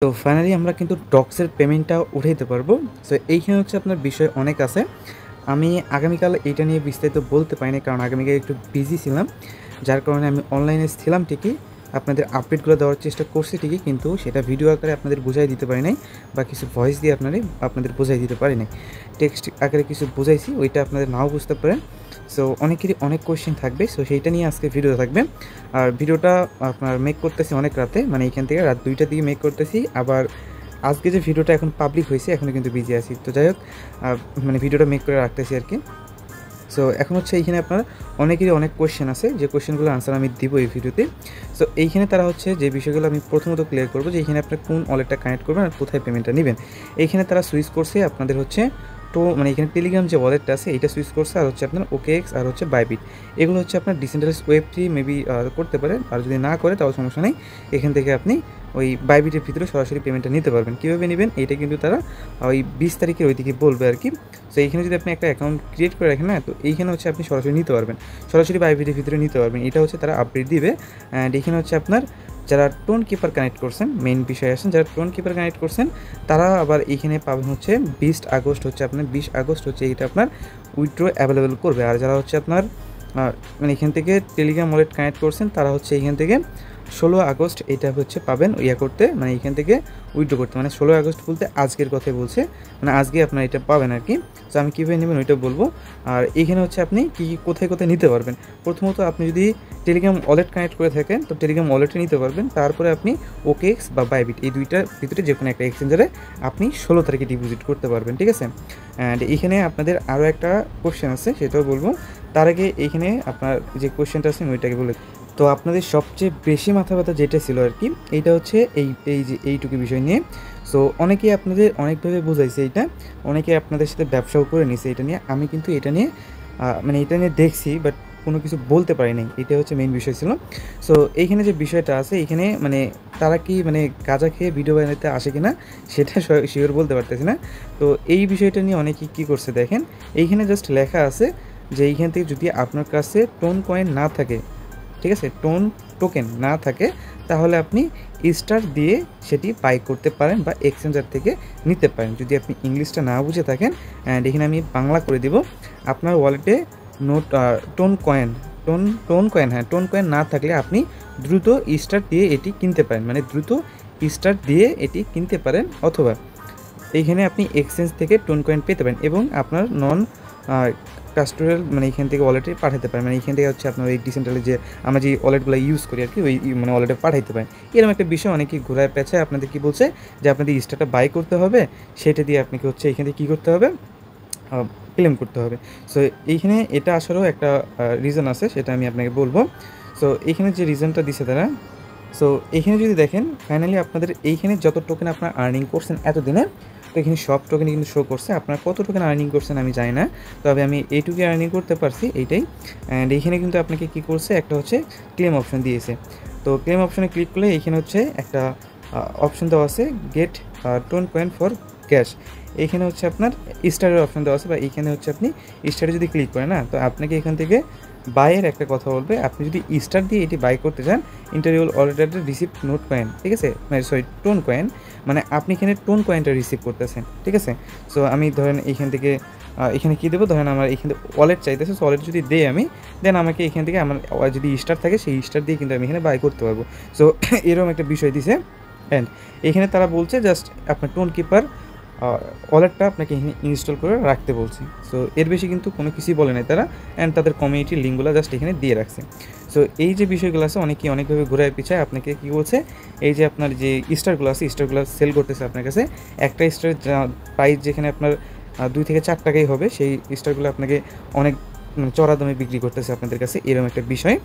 তো ফাইনালি আমরা কিন্তু ডক্সের পেমেন্টটা উঠাইতে পারবো। সো এইখানে হচ্ছে আপনার বিষয় অনেক আছে। আমি আগামীকাল এইটা নিয়ে বিস্তারিত বলতে পারিনি, কারণ আগামীকাল একটু বিজি ছিলাম, যার কারণে আমি অনলাইনে ছিলাম ঠিকই, আপনাদের আপডেটগুলো দেওয়ার চেষ্টা করছি ঠিকই, কিন্তু সেটা ভিডিও আকারে আপনাদের বোঝাই দিতে পারি নাই, বা কিছু ভয়েস দিয়ে আপনাদের বোঝাই দিতে পারি নাই। টেক্সট আকারে কিছু বোঝাইছি, ওইটা আপনাদের নাও বুঝতে পারেন। সো অনেকেরই অনেক কোয়েশ্চেন থাকবে, সো সেইটা নিয়ে আজকে ভিডিও থাকবে। আর ভিডিওটা আপনার মেক করতেছি অনেক রাতে, মানে এখান থেকে রাত 2টার দিকে মেক করতেছি। আবার আজকে যে ভিডিওটা এখন পাবলিক হয়েছে, এখনও কিন্তু বিজি আছি। তো যাই হোক, মানে ভিডিওটা মেক করে রাখতেছি আর কি। সো এখন হচ্ছে এইখানে আপনার অনেকেরই অনেক কোয়েশ্চেন আছে, যে কোয়েশ্চেনগুলো আনসার আমি দিব এই ভিডিওতে। সো এইখানে তারা হচ্ছে যে বিষয়গুলো আমি প্রথমত ক্লিয়ার করবো, যে এইখানে আপনার কোন ওয়ালেটটা কানেক্ট করবেন আর কোথায় পেমেন্টটা নেবেন। এইখানে তারা সুইচ করছে আপনাদের হচ্ছে মানে এখানে টেলিগ্রাম যে ওয়ালেটটা আছে এইটা সুইচ করছে, আর হচ্ছে আপনার ওকেএক্স আর হচ্ছে বাইবিট। এগুলো হচ্ছে আপনার ডিসেন্ট্রালাইজড ওয়েব3 মেবি করতে পারে, আর যদি না করে তাও সমস্যা নেই। এখান থেকে আপনি ওই বাইবিটের ভিতরে সরাসরি পেমেন্টটা নিতে পারবেন। কীভাবে নেবেন এইটা কিন্তু তারা ওই 20 তারিখের ওই দিকে বলবে আর কি। তো এইখানে যদি আপনি একটা অ্যাকাউন্ট ক্রিয়েট করে রাখেন না, তো এইখানে হচ্ছে আপনি সরাসরি নিতে পারবেন, সরাসরি বাইবিটের ভিতরে নিতে পারবেন। এটা হচ্ছে তারা আপডেট দিবে। অ্যান্ড এখানে হচ্ছে আপনার যারা টোন কিপার কানেক্ট করছেন, মেইন বিষয় আসেন, যারা টোন কিপার কানেক্ট করছেন তারা আবার এইখানে পাবেন হচ্ছে 20 আগস্ট হচ্ছে আপনার 20 আগস্ট হচ্ছে এইটা আপনার উইথড্র অ্যাভেলেবেল করবে। আর যারা হচ্ছে আপনার মানে এখান থেকে টেলিগ্রাম ওয়ালেট কানেক্ট করছেন তারা হচ্ছে এইখান থেকে 16 আগস্ট এটা হচ্ছে পাবেন ইয়া করতে, মানে এখান থেকে উইথড্র করতে। মানে 16 আগস্ট বলতে আজকের কথাই বলছে, মানে আজকে আপনার এটা পাবেন আর কি। তো আমি কীভাবে নেবেন ওইটা বলবো। আর এইখানে হচ্ছে আপনি কী কোথায় কোথায় নিতে পারবেন। প্রথমত আপনি যদি টেলিগ্রাম ওয়ালেট কানেক্ট করে থাকেন তো টেলিগ্রাম ওয়ালেটে নিতে পারবেন। তারপরে আপনি ওকেএক্স বা বাইবিট এই দুইটার ভিতরে যে কোনো একটা এক্সচেঞ্জারে আপনি 16 তারিখে ডিপোজিট করতে পারবেন, ঠিক আছে। অ্যান্ড এইখানে আপনাদের আরও একটা কোশ্চেন আছে, সেটাও বলবো। তার আগে এইখানে আপনার যে কোশ্চেনটা আছে ওইটাকে বলে। তো আপনাদের সবচেয়ে বেশি মাথা ব্যথা যেটা ছিল আর কি, এইটা হচ্ছে এই যে এইটুকু বিষয় নিয়ে। সো অনেকেই আপনাদের অনেকভাবে বোঝাইছে এইটা, অনেকে আপনাদের সাথে ব্যবসাও করে নিছে এটা নিয়ে। আমি কিন্তু এটা নিয়ে মানে এটা নিয়ে দেখছি, বাট কোনো কিছু বলতে পারি নাই, এটা হচ্ছে মেইন বিষয় ছিল। সো এইখানে যে বিষয়টা আছে, এইখানে মানে তারা কি মানে গাঁজা খেয়ে ভিডিও বানাতে আসে কিনা সেটা শিওর বলতে পারতেছি না। তো এই বিষয়টা নিয়ে অনেকে কী করছে দেখেন, এইখানে জাস্ট লেখা আছে যে এইখান থেকে যদি আপনার কাছে টোন কয়েন না থাকে, ঠিক আছে, টোন টোকেন না থাকে, তাহলে আপনি স্টার দিয়ে সেটি বাই করতে পারেন বা এক্সচেঞ্জার থেকে নিতে পারেন, যদি আপনি ইংলিশটা না বুঝে থাকেন। অ্যান্ড এখানে আমি বাংলা করে দিব। আপনার ওয়ালেটে টোন কয়েন হ্যাঁ টোন কয়েন না থাকলে আপনি দ্রুত স্টার দিয়ে এটি কিনতে পারেন, মানে দ্রুত স্টার দিয়ে এটি কিনতে পারেন, অথবা এইখানে আপনি এক্সচেঞ্জ থেকে টোন কয়েন পেতে পারেন এবং আপনার নন কাস্টোরিয়াল মানে এখান থেকে ওয়ালেটে পাঠাতে পারেন। মানে এখান থেকে হচ্ছে আপনার এই ডিসেন্ট্রালি যে আমরা যে ওয়ালেটগুলো ইউজ করি আর কি, ওই মানে ওয়ালেটে পাঠাইতে পারেন। এরকম একটা বিষয় অনেকে ঘোরায় পেঁচায় আপনাদের কি বলছে যে আপনাদের স্টারটা বাই করতে হবে, সেটা দিয়ে আপনাকে হচ্ছে এখান থেকে কী করতে হবে, ক্লেম করতে হবে। সো এইখানে এটা আসারও একটা রিজন আছে, সেটা আমি আপনাকে বলবো। সো এইখানে যে রিজনটা দিছে তারা, সো এইখানে যদি দেখেন ফাইনালি আপনাদের এইখানে যত টোকেন আপনার আর্নিং করছেন এতদিনে, তো এখানে সব টোকেন কিন্তু শো করছে। আপনার কত টোকেন আর্নিং করছেন আমি জানি না, তবে আমি এইটুকুই আর্নিং করতে পারছি, এইটাই। অ্যান্ড এইখানে কিন্তু আপনাকে কী করছে, একটা হচ্ছে ক্লেম অপশন দিয়েছে। তো ক্লেম অপশনে ক্লিক করলে এইখানে হচ্ছে একটা অপশন দেওয়া আছে, get ton coin for cash. এইখানে হচ্ছে আপনার স্টারের অপশন দেওয়া আছে, বা এইখানে হচ্ছে আপনি স্টারে যদি ক্লিক করেন না, তো আপনাকে এখান থেকে বাইয়ের একটা কথা বলবে। আপনি যদি স্টার দিয়ে এটি বাই করতে চান, ইন্টারভিউল অলরেডি রিসিভ নোট কয়েন, ঠিক আছে, সরি টোন কয়েন, মানে আপনি এখানে টোন কয়েনটা রিসিভ করতেছেন, ঠিক আছে। সো আমি ধরেন এইখান থেকে এখানে কী দেবো, ধরেন আমার এখানে ওয়ালেট চাইতেছে, সো ওয়ালেট যদি দেই আমি, দেন আমাকে এখান থেকে আমার যদি স্টার থাকে সেই স্টার দিয়ে কিন্তু আমি এখানে বাই করতে পারবো। সো এরকম একটা বিষয় দিছে। অ্যান্ড এখানে তারা বলছে জাস্ট আপনার টোন কিপার ওয়ালেটটা আপনাকে এখানে ইনস্টল করে রাখতে বলছে। সো এর বেশি কিন্তু কোনো কিছুই বলে নাই তারা। অ্যান্ড তাদের কমিউনিটির লিঙ্কগুলো জাস্ট এখানে দিয়ে রাখছে। সো এই যে বিষয়গুলো আছে অনেকেই অনেকভাবে ঘুরায় পিছায় আপনাকে কী বলছে, এই যে আপনার যে স্টারগুলো আছে স্টারগুলো সেল করতেছে আপনার কাছে। একটা স্টার প্রাইস যেখানে আপনার 2 থেকে 4 টাকাই হবে, সেই স্টারগুলো আপনাকে অনেক চড়া দামে বিক্রি করতেছে আপনাদের কাছে, এরকম একটা বিষয়।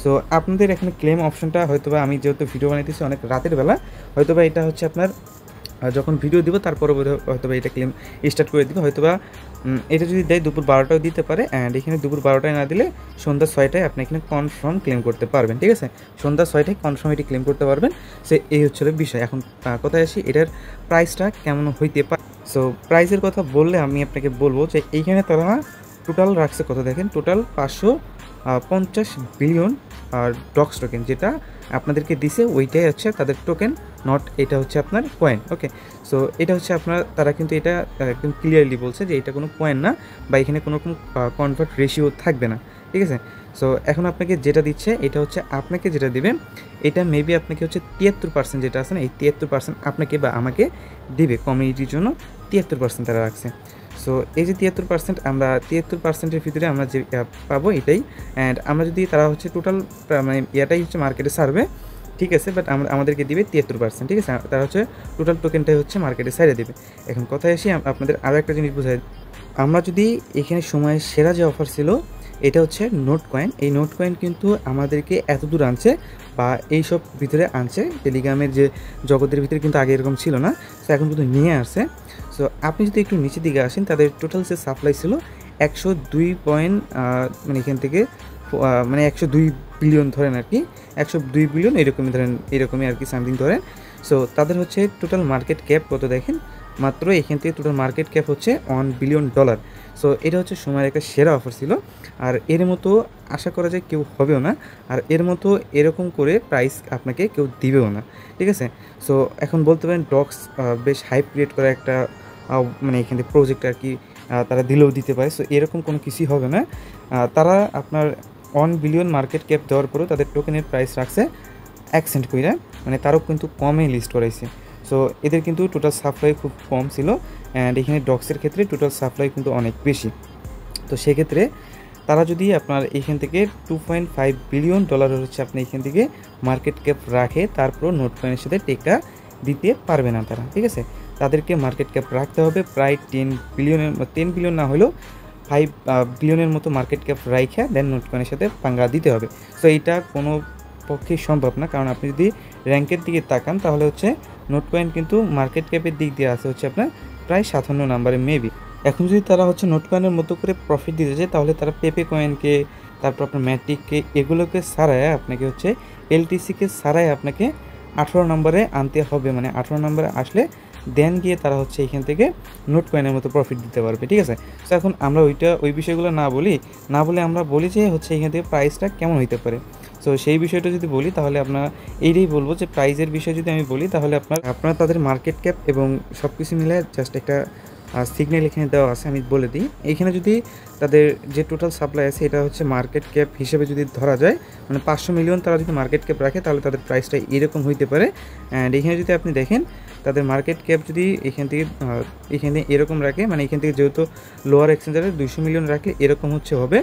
সো আপনাদের এখানে ক্লেম অপশনটা হয়তোবা আমি যেহেতু ভিডিও বানাইতেছি অনেক রাতের বেলা, হয়তোবা এটা হচ্ছে আপনার যখন ভিডিও দিব তারপরে হয়তোবা এটা ক্লেম স্টার্ট করে দিবে, হয়তোবা এটা যদি দেয় দুপুর 12টাও দিতে পারে। অ্যান্ড এখানে দুপুর 12টায় না দিলে সন্ধ্যা 6টায় আপনি এখানে কনফার্ম ক্লেম করতে পারবেন, ঠিক আছে, সন্ধ্যা 6টায় কনফার্ম এটি ক্লেম করতে পারবেন। সে এই হচ্ছে বিষয়। এখন কোথায় আসি, এটার প্রাইসটা কেমন হইতে পারে। সো প্রাইসের কথা বললে আমি আপনাকে বলবো যে এইখানে তারা টোটাল রাখছে কত দেখেন, টোটাল 550 বিলিয়ন ডক্স টোকেন, যেটা আপনাদেরকে দিছে ওইটাই হচ্ছে তাদের টোকেন নট এটা হচ্ছে আপনার কয়েন। ওকে, সো এটা হচ্ছে আপনার, তারা কিন্তু এটা একদম ক্লিয়ারলি বলছে যে এটা কোনো কয়েন না, বা এখানে কোনো রকম কনভার্ট রেশিও থাকবে না, ঠিক আছে। সো এখন আপনাকে যেটা দিচ্ছে এটা হচ্ছে, আপনাকে যেটা দেবে এটা মেবি আপনাকে হচ্ছে 73% যেটা আছে না, এই 73% আপনাকে বা আমাকে দিবে কমিউনিটির জন্য। 73% তারা রাখছে। সো এই যে 73%, আমরা 73%-এর ভিতরে আমরা যে পাবো এটাই। অ্যান্ড আমরা যদি, তারা হচ্ছে টোটাল মানে এটাই হচ্ছে মার্কেটে ছাড়বে, ঠিক আছে, বাট আমাদেরকে দিবে 73%, ঠিক আছে। তারা হচ্ছে টোটাল টোকেনটাই হচ্ছে মার্কেটে ছাড়ে দেবে। এখন কথায় আসি, আপনাদের আরও একটা জিনিস বোঝাই, আমরা যদি এখানে সময়ের সেরা যে অফার ছিল এটা হচ্ছে নোট কয়েন। এই নোট কয়েন কিন্তু আমাদেরকে এত দূর আনছে, বা এইসব ভিতরে আনছে, টেলিগ্রামের যে জগতের ভিতরে কিন্তু আগে এরকম ছিল না, সো এখন কিন্তু নিয়ে আসছে। সো আপনি যদি একটু নিচের দিকে আসেন, তাদের টোটাল যে সাপ্লাই ছিল 102 পয়েন্ট, মানে এখান থেকে মানে 102 বিলিয়ন ধরেন আর কি, 102 বিলিয়ন এরকমই ধরেন, এরকমই আর কি সামথিং ধরেন। সো তাদের হচ্ছে টোটাল মার্কেট ক্যাপ কত দেখেন, মাত্র এখান থেকে টোটাল মার্কেট ক্যাপ হচ্ছে $1 বিলিয়ন। সো এটা হচ্ছে সময়ের একটা সেরা অফার ছিল, আর এর মতো আশা করা যায় কেউ হবেও না, আর এর মতো এরকম করে প্রাইস আপনাকে কেউ দিবেও না, ঠিক আছে। সো এখন বলতে পারেন ডক্স বেশ হাইপ ক্রিয়েট করা একটা মানে এখান থেকে প্রজেক্ট আর কি, তারা দিলেও দিতে পারে। সো এরকম কোনো কিছুই হবে না। তারা আপনার 1 বিলিয়ন মার্কেট ক্যাপ দেওয়ার পরেও তাদের টোকেনের প্রাইস রাখছে 1 সেন্ট কইরা, মানে তারও কিন্তু কমে লিস্ট করাইছে। সো এদের কিন্তু টোটাল সাপ্লাই খুব কম ছিল, অ্যান্ড এখানে ডক্সের ক্ষেত্রে টোটাল সাপ্লাই কিন্তু অনেক বেশি। তো সেক্ষেত্রে তারা যদি আপনার এইখান থেকে $2.5 বিলিয়ন হচ্ছে আপনি এখান থেকে মার্কেট ক্যাপ রাখে, তারপর নোট কয়েনের সাথে টেকটা দিতে পারবে না তারা, ঠিক আছে। তাদেরকে মার্কেট ক্যাপ রাখতে হবে প্রায় 10 বিলিয়ন না হলেও 5 বিলিয়নের মতো মার্কেট ক্যাপ রাইখা দেন নোট কয়েনের সাথে পাঙ্গা দিতে হবে। সো এইটা কোনো পক্ষেই সম্ভব না, কারণ আপনি যদি র্যাঙ্কের দিকে তাকান তাহলে হচ্ছে নোট কয়েন কিন্তু মার্কেট ক্যাপের দিক দিয়ে আছে হচ্ছে আপনার প্রায় 57 নম্বরে মেবি। এখন যদি তারা হচ্ছে নোট কয়েনের মতো করে প্রফিট দিতে চায়, তাহলে তারা পেপে কয়েনকে, তারপর আপনার ম্যাট্রিককে, এগুলোকে সারায় আপনাকে হচ্ছে এলটিসিকে সারায় আপনাকে 18 নম্বরে আনতে হবে। মানে 18 নম্বরে আসলে দেন গিয়ে তারা হচ্ছে এখান থেকে নোট কয়েনের মতো প্রফিট দিতে পারবে, ঠিক আছে। সো এখন আমরা ওই বিষয়গুলো না বলে আমরা বলি যে হচ্ছে এখান থেকে প্রাইসটা কেমন হইতে পারে। সো সেই বিষয়টা যদি বলি তাহলে আপনার এইটাই বলবো যে প্রাইজের বিষয় যদি আমি বলি, তাহলে আপনার তাদের মার্কেট ক্যাপ এবং সব কিছু মিলে জাস্ট একটা সিগন্যাল এখানে দেওয়া আছে, আমি বলে দিই। এখানে যদি তাদের যে টোটাল সাপ্লাই আছে এটা হচ্ছে মার্কেট ক্যাপ হিসেবে যদি ধরা যায়, মানে 500 মিলিয়ন তারা যদি মার্কেট ক্যাপ রাখে, তাহলে তাদের প্রাইসটা এরকম হইতে পারে। অ্যান্ড এখানে যদি আপনি দেখেন তাদের মার্কেট ক্যাপ যদি এখানে এরকম রাখে, মানে এখান থেকে যেহেতু লোয়ার এক্সচেঞ্জারে 200 মিলিয়ন রাখলে এরকম হচ্ছে হবে।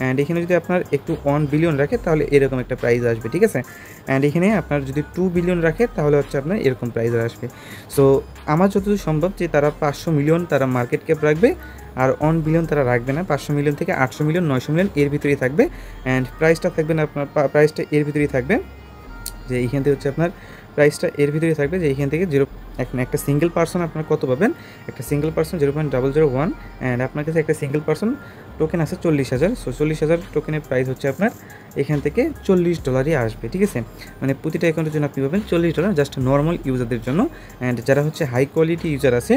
অ্যান্ড এখানে যদি আপনার একটু 1 বিলিয়ন রাখে তাহলে এরকম একটা প্রাইস আসবে, ঠিক আছে। অ্যান্ড এখানে আপনার যদি 2 বিলিয়ন রাখে তাহলে হচ্ছে আপনার এরকম প্রাইস আসবে। সো আমার যতদূর সম্ভব যে তারা 500 মিলিয়ন তারা মার্কেট ক্যাপ রাখবে, আর 1 বিলিয়ন তারা রাখবে না। 500 মিলিয়ন থেকে 800 মিলিয়ন 900 মিলিয়ন এর ভিতরেই থাকবে। অ্যান্ড প্রাইসটা থাকবে না আপনার, প্রাইসটা এর ভিতরেই থাকবে, যে এইখান থেকে হচ্ছে আপনার প্রাইসটা এর ভিতরেই থাকবে, যে এইখান থেকে একটা সিঙ্গেল পার্সন আপনার কত পাবেন, একটা সিঙ্গেল পার্সন 0.001। অ্যান্ড আপনার কাছে একটা সিঙ্গেল পার্সন টোকেন আছে 40,000। সো 40,000 টোকেনের প্রাইস হচ্ছে আপনার এখান থেকে $40 আসবে, ঠিক আছে। মানে প্রতিটা অ্যাকাউন্টের জন্য আপনি পাবেন $40, জাস্ট নর্মাল ইউজারদের জন্য। অ্যান্ড যারা হচ্ছে হাই কোয়ালিটি ইউজার আছে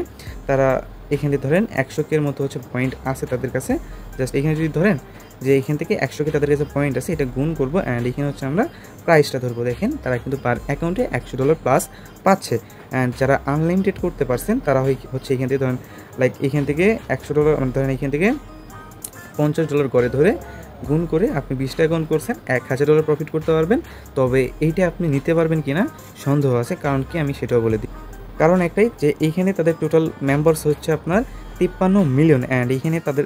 তারা এখানে ধরেন 100K মতো হচ্ছে পয়েন্ট আছে তাদের কাছে। জাস্ট এখানে যদি ধরেন যে এখান থেকে 100K তাদের কাছে পয়েন্ট আছে, এটা গুণ করবো, অ্যান্ড এখানে হচ্ছে আমরা প্রাইসটা ধরবো। দেখেন তারা কিন্তু পার অ্যাকাউন্টে $100 প্লাস পাচ্ছে। অ্যান্ড যারা আনলিমিটেড করতে পারছেন তারা হচ্ছে এখান থেকে ধরেন লাইক এখান থেকে $100, মানে ধরেন এখান থেকে $50 করে ধরে গুণ করে আপনি 20টা অ্যাকাউন্ট করছেন, $1,000 প্রফিট করতে পারবেন। তবে এইটা আপনি নিতে পারবেন কিনা সন্দেহ আছে, কারণ কি আমি সেটাও বলে দিই। কারণ একটাই যে এইখানে তাদের টোটাল মেম্বার্স হচ্ছে আপনার 53 মিলিয়ন। অ্যান্ড এইখানে তাদের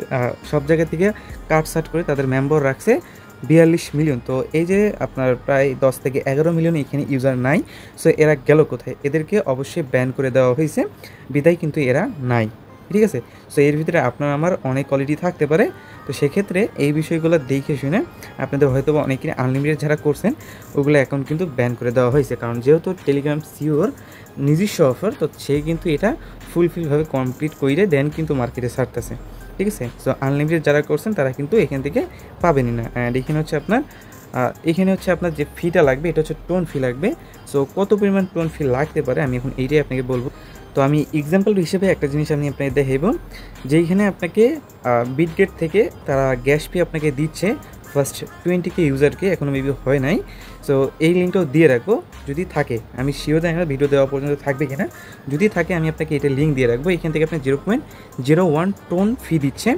সব জায়গা থেকে কাটসাট করে তাদের মেম্বার রাখছে 42 মিলিয়ন। তো এই যে আপনার প্রায় 10 থেকে 11 মিলিয়ন এখানে ইউজার নাই। সো এরা গেল কোথায়? এদেরকে অবশ্যই ব্যান করে দেওয়া হয়েছে, বিদায় কিন্তু এরা নাই, ঠিক আছে। সো এর ভিতরে আপনার আমার অনেক কোয়ালিটি থাকতে পারে। তো সেক্ষেত্রে এই বিষয়গুলো দেখে শুনে আপনাদের হয়তো বা অনেকেই আনলিমিটেড যারা করছেন ওগুলো অ্যাকাউন্ট কিন্তু ব্যান করে দেওয়া হয়েছে, কারণ যেহেতু টেলিগ্রাম সিওর নিজস্ব অফার, তো সে কিন্তু এটা ফুলফিলভাবে কমপ্লিট করে দেন কিন্তু মার্কেটে ছাড়তেছে, ঠিক আছে। সো আনলিমিটেড যারা করছেন তারা কিন্তু এখান থেকে পাবেনই না। অ্যান্ড এখানে হচ্ছে আপনার যে ফিটা লাগবে এটা হচ্ছে টোন ফি লাগবে। সো কত পরিমাণ টোন ফি লাগতে পারে আমি এখন এইটাই আপনাকে বলবো। তো আমি এক্সাম্পল হিসেবে একটা জিনিস আমি আপনাকে দেখাইব, যেইখানে আপনাকে বিটগেট থেকে তারা গ্যাস ফি আপনাকে দিচ্ছে ফার্স্ট 20K ইউজারকে এখনও মেবি হয় নাই। সো এই লিঙ্কটাও দিয়ে রাখবো, যদি থাকে, আমি শিওর জানি না ভিডিও দেওয়া পর্যন্ত থাকবে কিনা। যদি থাকে আমি আপনাকে এটা লিঙ্ক দিয়ে রাখবো। এখান থেকে আপনি 0.01 টোন ফি দিচ্ছে,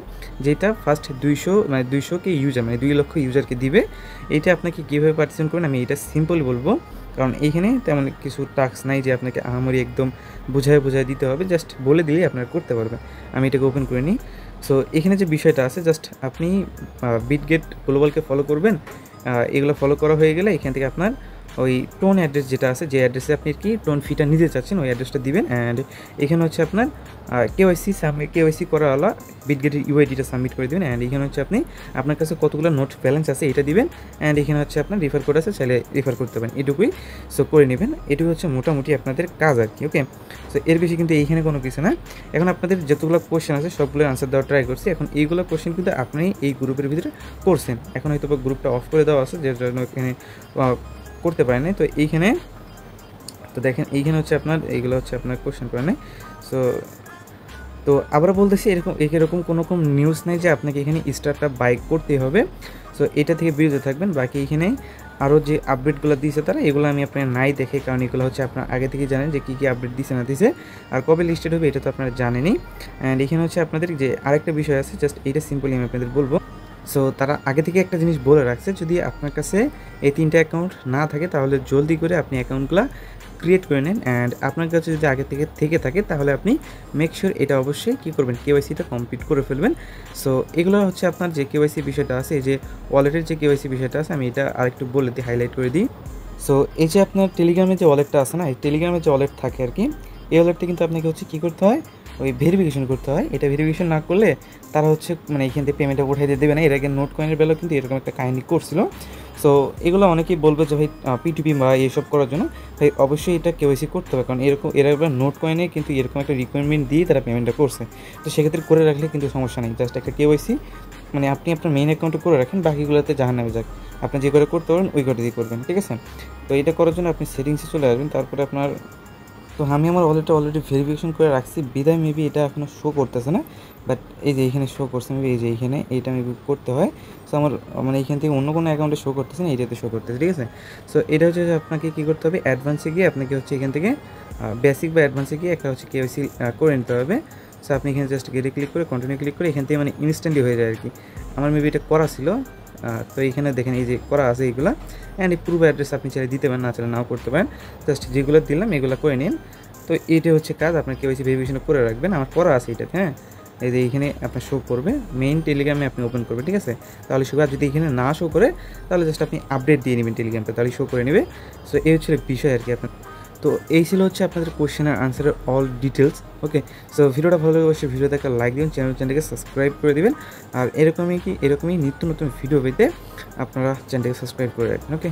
যেটা ফার্স্ট 200K ইউজার, মানে 2 লক্ষ ইউজারকে দিবে। এটা আপনাকে কীভাবে পার্টিসিপেট করবেন আমি এটা সিম্পল বলবো, কারণ এইখানে তেমন কিছু টাস্ক নাই যে আপনাকে আহামরি একদম বুঝায় দিতে হবে, জাস্ট বলে দিলেই আপনারা করতে পারবেন। আমি এটাকে ওপেন করে নিই। সো এখানে যে বিষয়টা আছে, জাস্ট আপনি বিটগেট গ্লোবালকে ফলো করবেন। এগুলো ফলো করা হয়ে গেলে এখান থেকে আপনার ওই টোন অ্যাড্রেস যেটা আছে, যে অ্যাড্রেসে আপনি কি টোন ফিটা নিতে চাচ্ছেন ওই অ্যাড্রেসটা দিবেন। অ্যান্ড এখানে হচ্ছে আপনার কেওয়াইসি করা হলো বিটগেটের ইউআইডিটা সাবমিট করে দেবেন। অ্যান্ড এখানে হচ্ছে আপনি আপনার কাছে কতগুলো নোট ব্যালেন্স আছে এটা দিবেন। অ্যান্ড এখানে হচ্ছে আপনার রিফার কোড আছে, চাইলে রিফার করতে পারেন, এটুকুই। সো করে নেবেন, এটুকু হচ্ছে মোটামুটি আপনাদের কাজ আর কি। ওকে, সো এর বেশি কিন্তু এইখানে কোনো কিছু না। এখন আপনাদের যতগুলো কোয়েশ্চেন আছে সবগুলোর আনসার দেওয়ার ট্রাই করছি। এখন এইগুলো কোয়েশ্চেন কিন্তু আপনি এই গ্রুপের ভিতরে করছেন, এখন হয়তো গ্রুপটা অফ করে দেওয়া আছে, যার জন্য এখানে করতে পারেন। তো এইখানে তো দেখেন, এইখানে হচ্ছে আপনার এইগুলো হচ্ছে আপনার কোয়েশ্চেন করে নেয়। তো আবার বলতেছি, এরকম কোনো নিউজ নেই যে আপনাকে এখানে স্টার্টটা বাই করতেই হবে। সো এটা থেকে বিরত থাকবেন। বাকি এখানে আরও যে আপডেটগুলো দিয়েছে তারা, এগুলো আমি আপনার নাই দেখে, কারণ এগুলো হচ্ছে আপনার আগে থেকে জানেন যে কী আপডেট দিছে না দিছে, আর কবে লিস্টেড হবে এটা তো আপনারা জানেনই। অ্যান্ড এখানে হচ্ছে আপনাদের যে আরেকটা বিষয় আছে, জাস্ট এইটা সিম্পলি আমি আপনাদের বলবো। সো তারা আগে থেকে একটা জিনিস বলে রাখছে, যদি আপনার কাছে এই 3টা অ্যাকাউন্ট না থাকে তাহলে জলদি করে আপনি অ্যাকাউন্টগুলো ক্রিয়েট করে নেন। অ্যান্ড আপনার কাছে যদি আগে থেকে থাকে তাহলে আপনি মেক শিওর এটা অবশ্যই কী করবেন, কেওয়াইসিটা কমপ্লিট করে ফেলবেন। সো এগুলো হচ্ছে আপনার যে কেওয়াইসি বিষয়টা আছে, এই যে ওয়ালেটের যে কেওয়াইসি বিষয়টা আছে, আমি এটা আরেকটু বলে দিই, হাইলাইট করে দিই। সো এই যে আপনার টেলিগ্রামে যে ওয়ালেটটা আছে না, এই টেলিগ্রামে যে ওয়ালেট থাকে আর কি, এই ওয়ালেটটা কিন্তু আপনাকে হচ্ছে কী করতে হয়, ওই ভেরিফিকেশন করতে হয়। এটা ভেরিফিকেশন না করলে তারা হচ্ছে মানে এখান থেকে পেমেন্টটা উঠাই দিয়ে দেবে না। এর আগে নোট কয়েনের বেলাও কিন্তু এরকম একটা কাহিনী করছিল। সো এগুলো অনেকেই বলবে যে ভাই পিটিপি বা এইসব করার জন্য, ভাই অবশ্যই এটা কেওয়াইসি করতে হবে, কারণ এরা নোট কয়েনে কিন্তু এরকম একটা রিকোয়ারমেন্ট দিয়ে তারা পেমেন্টটা করছে। তো সেক্ষেত্রে করে রাখলে কিন্তু সমস্যা নেই, জাস্ট একটা কেওয়াইসি মানে আপনি আপনার মেইন অ্যাকাউন্টে করে রাখেন, বাকিগুলোতে জাহান্নামে যাক, আপনি যে করে করতে পারেন ওই করে দিয়ে করবেন, ঠিক আছে। তো এটা করার জন্য আপনি সেটিংসে চলে আসবেন, তারপরে আপনার, তো আমি আমার ওয়ালেটটা অলরেডি ভেরিফিকেশন করে রাখছি, বিদায় মেবি এটা এখনও শো করতেছে না, বাট এই যে এইখানে শো করছে, মেবি এই যে এইখানে এইটা মেবি করতে হয়। সো আমার মানে এইখান থেকে অন্য কোনো অ্যাকাউন্টে শো করতেছে না, এইটাতে শো করতেছে, ঠিক আছে। সো এটা হচ্ছে যে আপনাকে কী করতে হবে, অ্যাডভান্সে গিয়ে আপনাকে হচ্ছে এখান থেকে বেসিক বা অ্যাডভান্সে গিয়ে একটা হচ্ছে কেওয়াইসি করে নিতে হবে। সো আপনি এখানে জাস্ট গেটে ক্লিক করে কন্টিনিউ ক্লিক করে এখান থেকে মানে ইনস্ট্যান্টলি হয়ে যায় আর কি। আমার মেবি এটা করা ছিল। তো এইখানে দেখেন এই যে করা আছে এইগুলো। অ্যান্ড এই প্রুফ অ্যাড্রেস আপনি চাইলে দিতে পারেন, না চাইলে নাও করতে পারেন, জাস্ট যেগুলো দিলাম এগুলো করে নিন। তো এইটা হচ্ছে কাজ, আপনার কেওয়াইসি ভেরিফিকেশন করে রাখবেন, আমার করা আছে এটাতে। হ্যাঁ, এই যে এইখানে আপনার শো করবে, মেইন টেলিগ্রামে আপনি ওপেন করবেন, ঠিক আছে। তাহলে শো, আর যদি এখানে না শো করে তাহলে জাস্ট আপনি আপডেট দিয়ে নেবেন টেলিগ্রামটা, তাহলে শো করে নেবে। সো এই হচ্ছে বিষয় আর কি আপনার। তো এই ছিল হচ্ছে আপনাদের কোয়েশ্চেন আর আনসারের অল ডিটেলস। ওকে, সো ভিডিওটা ভালো লাগে অবশ্যই ভিডিও দেখার লাইক দিন, চ্যানেলটাকে সাবস্ক্রাইব করে দেবেন। আর এরকমই নিত্য নতুন ভিডিও পেতে আপনারা চ্যানেলটাকে সাবস্ক্রাইব করে রাখবেন। ওকে।